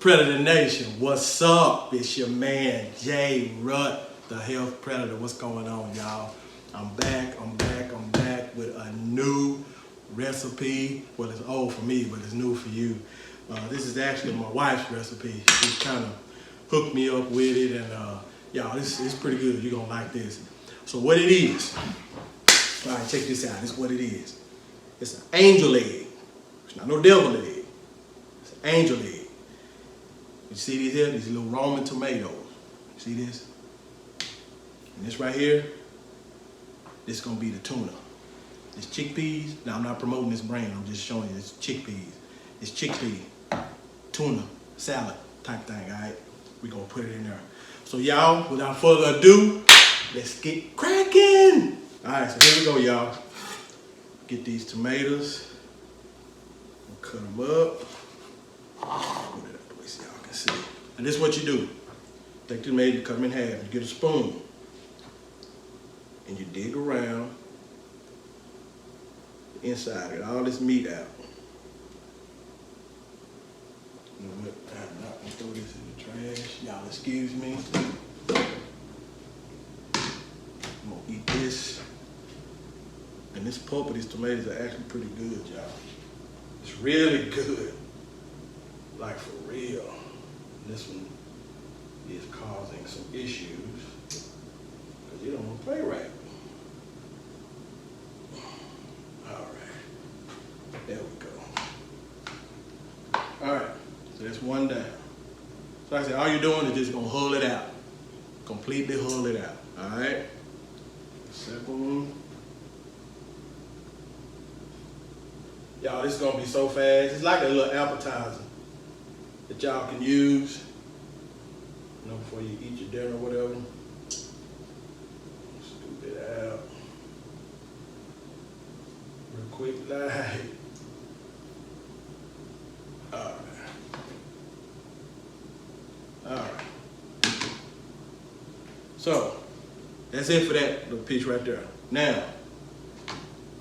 Predator Nation, what's up? It's your man, J. Rut, the Health Predator. What's going on, y'all? I'm back with a new recipe. Well, it's old for me, but it's new for you. This is actually my wife's recipe. She kind of hooked me up with it, and y'all, this is pretty good. You're gonna like this. So what it is, all right, check this out. This is what it is. It's an angel egg. It's not no devil egg. It's an angel egg. You see these here? These little Roman tomatoes. You see this? And this right here, this is gonna be the tuna. It's chickpeas. Now I'm not promoting this brand, I'm just showing you it's chickpeas. It's chickpea, tuna, salad type thing, all right? We're gonna put it in there. So y'all, without further ado, let's get cracking. All right, so here we go, y'all. Get these tomatoes, cut them up. Put it up the way so y'all can see. And this is what you do. Take the tomato, cut them in half. You get a spoon, and you dig around the inside, get all this meat out. You know what? I'm not gonna throw this in the trash. Y'all excuse me. I'm gonna eat this. And this pulp of these tomatoes are actually pretty good, y'all. It's really good. Like for real. This one is causing some issues because you don't want to play right. All right. There we go. All right. So that's one down. So like I said, all you're doing is just gonna hull it out. Completely hull it out. All right. Second one. Y'all, this is gonna be so fast. It's like a little appetizer that y'all can use, you know, before you eat your dinner or whatever. Scoop it out. Real quick, like. Alright. So, that's it for that little piece right there. Now,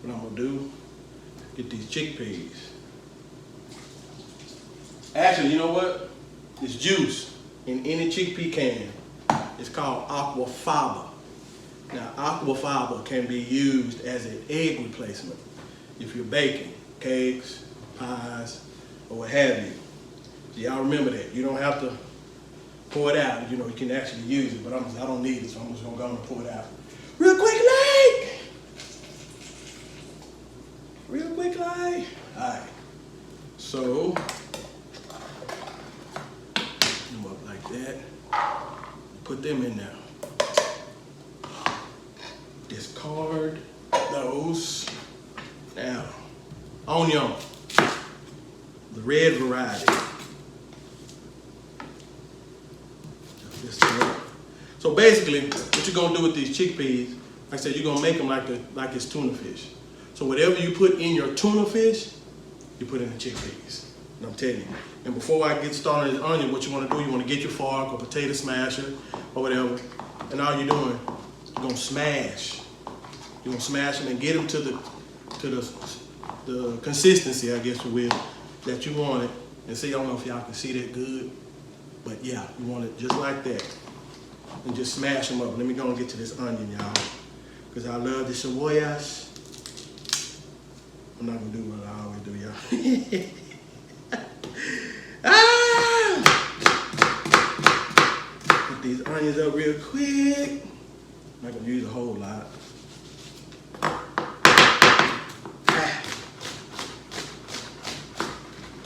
what I'm gonna do, get these chickpeas. Actually, you know what? This juice in any chickpea can is called aquafaba. Now, aquafaba can be used as an egg replacement if you're baking cakes, pies, or what have you. So y'all remember that. You don't have to pour it out. You know, you can actually use it, but I don't need it, so I'm just gonna go and pour it out. Real quickly! Real quickly! All right. So, them up like that. Put them in there. Discard those. Now, onion, the red variety. So basically, what you're gonna do with these chickpeas, like I said, you're gonna make them like it's tuna fish. So whatever you put in your tuna fish, you put in the chickpeas. And I'm telling you. And before I get started on this onion, what you wanna do, you wanna get your fork or potato smasher or whatever, and all you're doing, you're gonna smash. You're gonna smash them and get them to the consistency, I guess you will, that you want it. And see, I don't know if y'all can see that good, but yeah, you want it just like that. And just smash them up. Let me go and get to this onion, y'all, because I love the Josias. I'm not gonna do what I always do, y'all. Put these onions up real quick. I'm not gonna use a whole lot.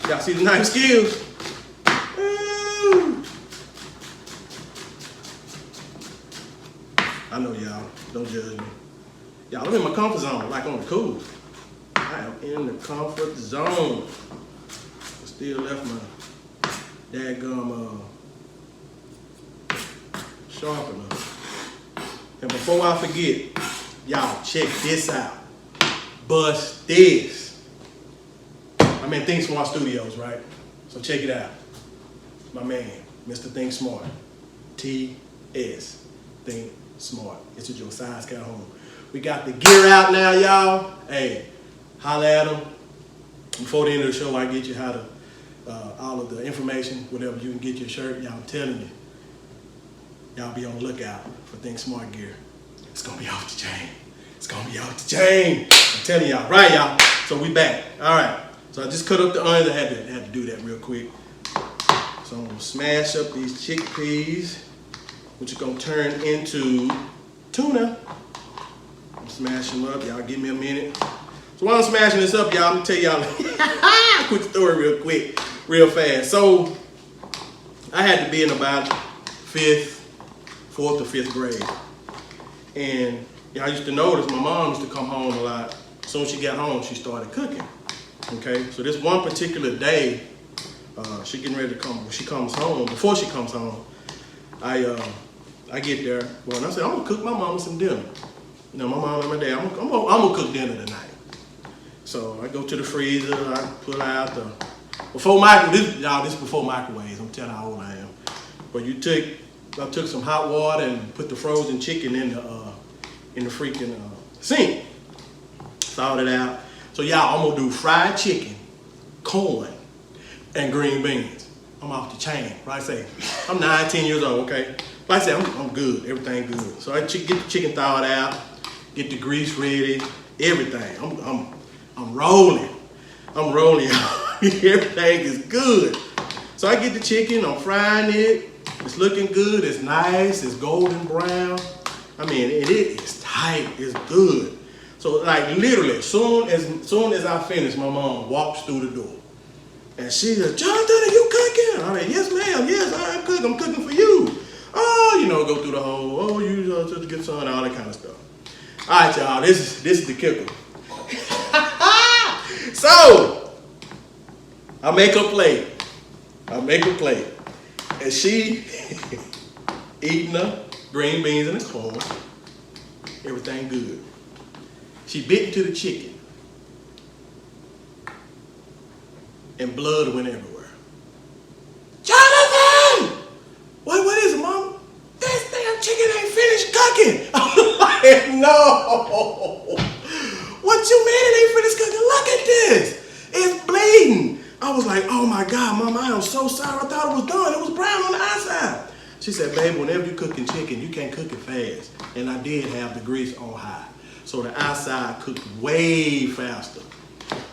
Y'all see the knife skills? I know y'all, don't judge me. Y'all, I'm in my comfort zone, like on the cool. I am in the comfort zone. I still left my dadgum sharpener. And before I forget, y'all check this out. Bust this. I'm in ThinkSmart Studios, right? So check it out. My man, Mr.ThinkSmart. T.S. ThinkSmart. It's a Josias Calhoun. We got the gear out now, y'all. Hey, holla at them. Before the end of the show, I get you how to all of the information, whatever you can get your shirt. Y'all, I'm telling you, y'all be on the lookout for ThinkSmart gear. It's gonna be off the chain. It's gonna be off the chain. I'm telling y'all, right, y'all? So we back. All right. So I just cut up the onions. I had to do that real quick. So I'm gonna smash up these chickpeas, which are gonna turn into tuna. I'm smashing them up. Y'all give me a minute. So while I'm smashing this up, y'all, I'm gonna tell y'all a quick story real quick, real fast. So I had to be in about 4th or 5th grade. And I used to notice my mom used to come home a lot. As soon as she got home, she started cooking. Okay, so this one particular day, she getting ready to come. When she comes home, before she comes home, I get there. Well, and I said, I'm gonna cook my mama some dinner. You know, my mom and my dad, I'm gonna cook dinner tonight. So I go to the freezer, I pull out the before microwave. This is before microwaves. I'm telling you how old I am. But I took some hot water and put the frozen chicken in the freaking sink. Thawed it out. So y'all, I'm gonna do fried chicken, corn, and green beans. I'm off the chain. Like I say, I'm 9, 10 years old, okay? Like I say, I'm good, everything good. So I get the chicken thawed out, get the grease ready, everything. I'm rolling. I'm rolling. Everything is good. So I get the chicken, I'm frying it. It's looking good, it's nice, it's golden brown. I mean, it is tight, it's good. So like literally, as soon as I finish, my mom walks through the door. And she said, Jonathan, are you cooking? I mean, yes ma'am, yes, I'm cooking for you. Oh, you know, go through the whole, you just get son, all that kind of stuff. All right, y'all, this is the kicker. So, I make a plate. And she eating the green beans and the corn. Everything good. She bit into the chicken. And blood went everywhere. Jonathan! What is it, Mama? This damn chicken ain't finished cooking. I'm like, no. What you mean it ain't finished cooking? Look at this. It's bleeding. I was like, oh my God, Mama, I am so sorry. I thought it was done. It was brown on the outside. She said, babe, whenever you're cooking chicken, you can't cook it fast. And I did have the grease on high. So the outside cooked way faster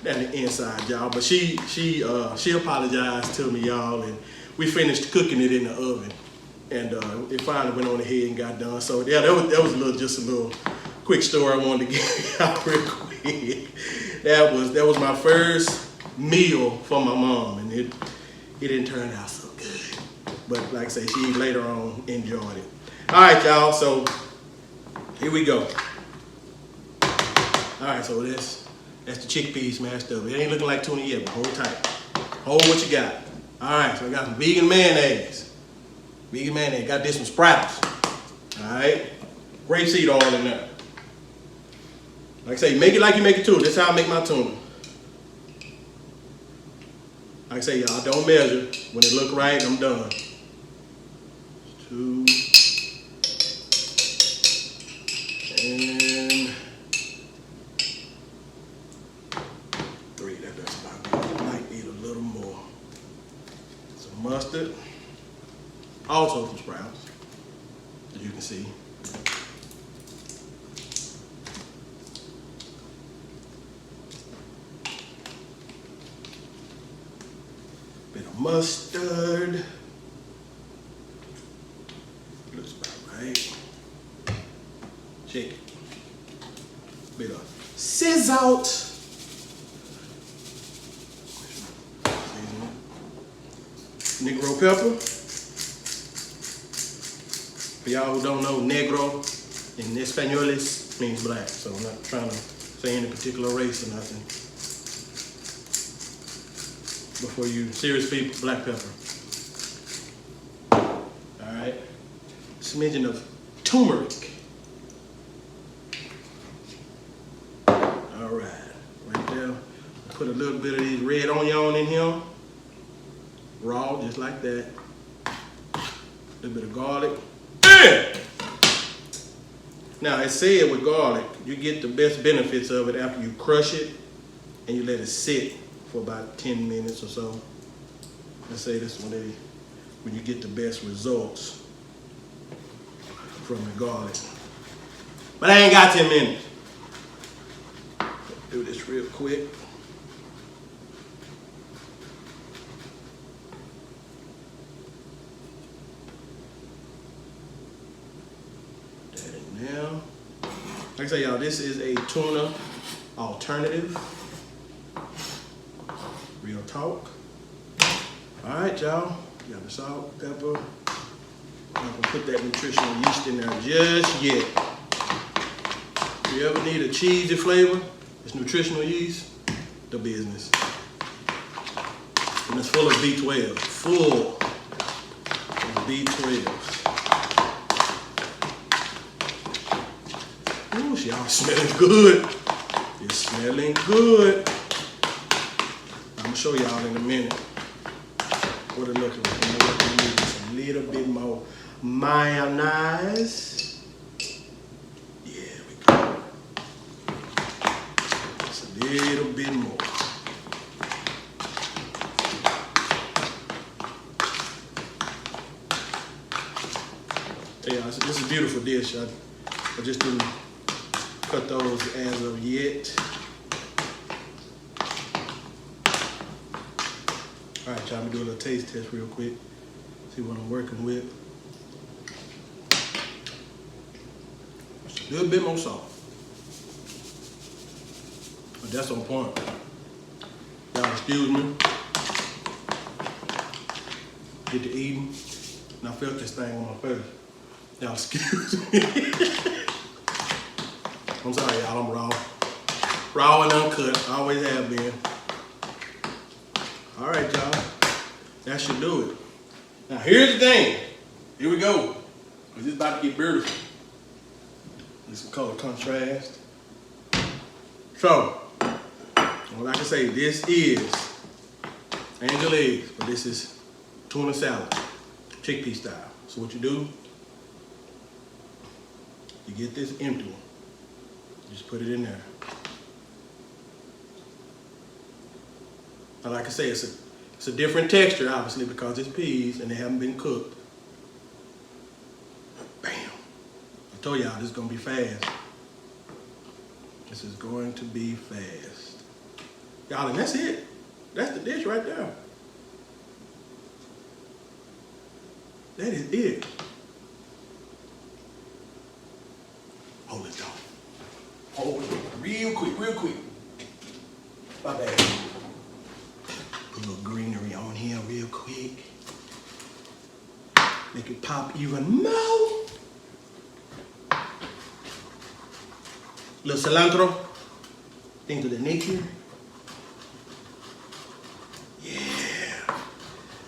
than the inside, y'all. But she apologized to me, y'all, and we finished cooking it in the oven. And it finally went on ahead and got done. So yeah, that was just a little quick story I wanted to get out real quick. That was my first meal for my mom, and it didn't turn out so good. But like I say, she later on enjoyed it. All right, y'all, so here we go. All right, so that's the chickpeas smashed up. It ain't looking like tuna yet, but hold tight. Hold what you got. All right, so I got some vegan mayonnaise. Got this from Sprouts. All right, grapeseed oil in there. Like I say, make it like you make it tuna. That's how I make my tuna. Like I say, y'all, don't measure. When it look right, I'm done. 2 and 3. That's about good. Might need a little more. Some mustard. Also from Sprouts, as you can see. Bit of mustard. Looks about right. Chicken. Bit of sizzle. Negro pepper. For y'all who don't know, negro in Espanol means black. So I'm not trying to say any particular race or nothing. But for you serious people, black pepper. All right. Smidgen of turmeric. All right. Right there. Put a little bit of these red onion in here. Raw, just like that. A little bit of garlic. Now, it said with garlic, you get the best benefits of it after you crush it and you let it sit for about 10 minutes or so. let's say this one, when you get the best results from the garlic. But I ain't got 10 minutes. Do this real quick. That in there. Like I say, y'all, this is a tuna alternative. Real talk. All right, y'all. You got the salt, pepper. I'm not gonna put that nutritional yeast in there just yet. If you ever need a cheesy flavor, it's nutritional yeast, the business. And it's full of B12. Full of B12. Ooh, y'all smelling good. It's smelling good. I'm gonna show y'all in a minute what it looks like. You know what we need is a little bit more mayonnaise. Yeah, we go. Just a little bit more. Yeah, this is a beautiful dish. I just didn't cut those as of yet. All right, y'all, I'm gonna do a little taste test real quick. See what I'm working with. A little bit more salt. But that's on point. Y'all excuse me. Get to eating. And I felt this thing on my face. Y'all excuse me. I'm sorry, y'all, I'm raw. Raw and uncut, always have been. All right, y'all, that should do it. Now, here's the thing. Here we go. This is about to get beautiful. There's some color contrast. So, well, like I say, this is angel eggs, but this is tuna salad, chickpea style. So what you do, you get this empty one. Just put it in there. Now, like I say, it's a different texture, obviously, because it's peas and they haven't been cooked. Bam. I told y'all this is gonna be fast. This is going to be fast. Y'all, and that's it. That's the dish right there. That is it. Hold it down. Hold it real quick, real quick. My bad. Put a little greenery on here real quick. Make it pop even more. Little cilantro. Things of the nature. Yeah.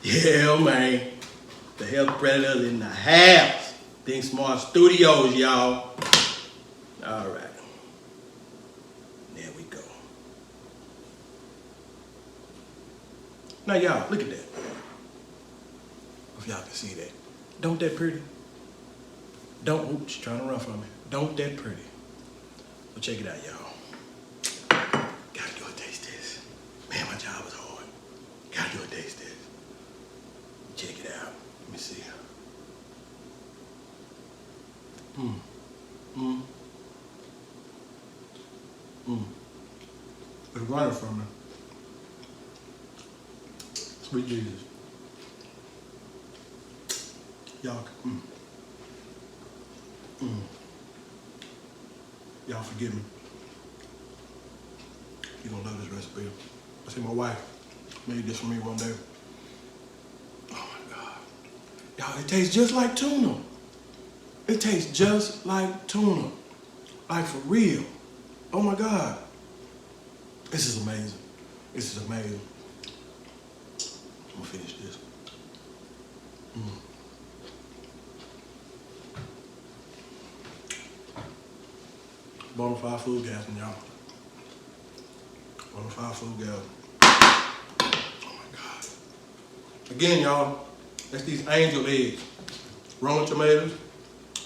Yeah, man. The health predators in the house. ThinkSmart Studios, y'all. All right. There we go. Now, y'all, look at that. If y'all can see that. Don't that pretty? Don't, oops, she's trying to run from me. Don't that pretty? So check it out, y'all. Gotta do a taste test. Man, my job was hard. Gotta do a taste test. Check it out. Let me see. It's running from me. Sweet Jesus. Y'all, y'all forgive me. You're gonna love this recipe. I see my wife made this for me one day. Oh my God. Y'all, it tastes just like tuna. It tastes just like tuna. Like for real. Oh my God. This is amazing. This is amazing. I'm gonna finish this. Bonafide food gas, y'all. Bonafide food gas. Oh my God. Again, y'all, that's these angel eggs. Roma tomatoes.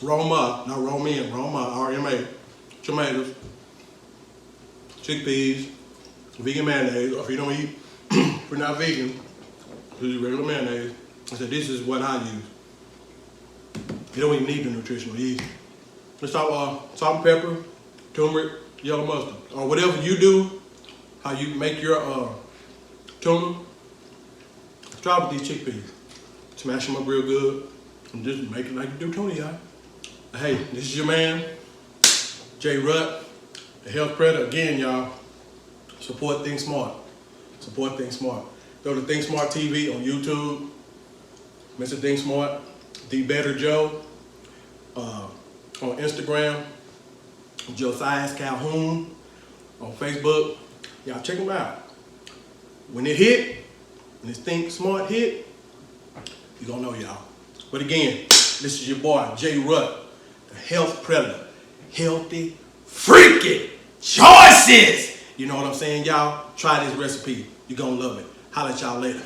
Roma, not Romaine, Roma, R-M-A. Tomatoes. Chickpeas. Vegan mayonnaise, or if you don't eat, if you're not vegan, use regular mayonnaise. I said, this is what I use. You don't even need the nutritional yeast. Let's talk salt and pepper, turmeric, yellow mustard, or whatever you do, how you make your tuna. Try with these chickpeas. Smash them up real good and just make it like you do tuna, y'all. Hey, this is your man, J. Rutt, the Health Predator. Again, y'all, support ThinkSmart. Support ThinkSmart. Go to ThinkSmart TV on YouTube, Mr.ThinkSmart, The Better Joe, on Instagram, Josias Calhoun, on Facebook. Y'all check them out. When it hit, when this ThinkSmart hit, you gonna know, y'all. But again, this is your boy, J. Rutt, the Health Predator. Healthy, freaking choices! You know what I'm saying, y'all? Try this recipe. You're gonna love it. Holla at y'all later.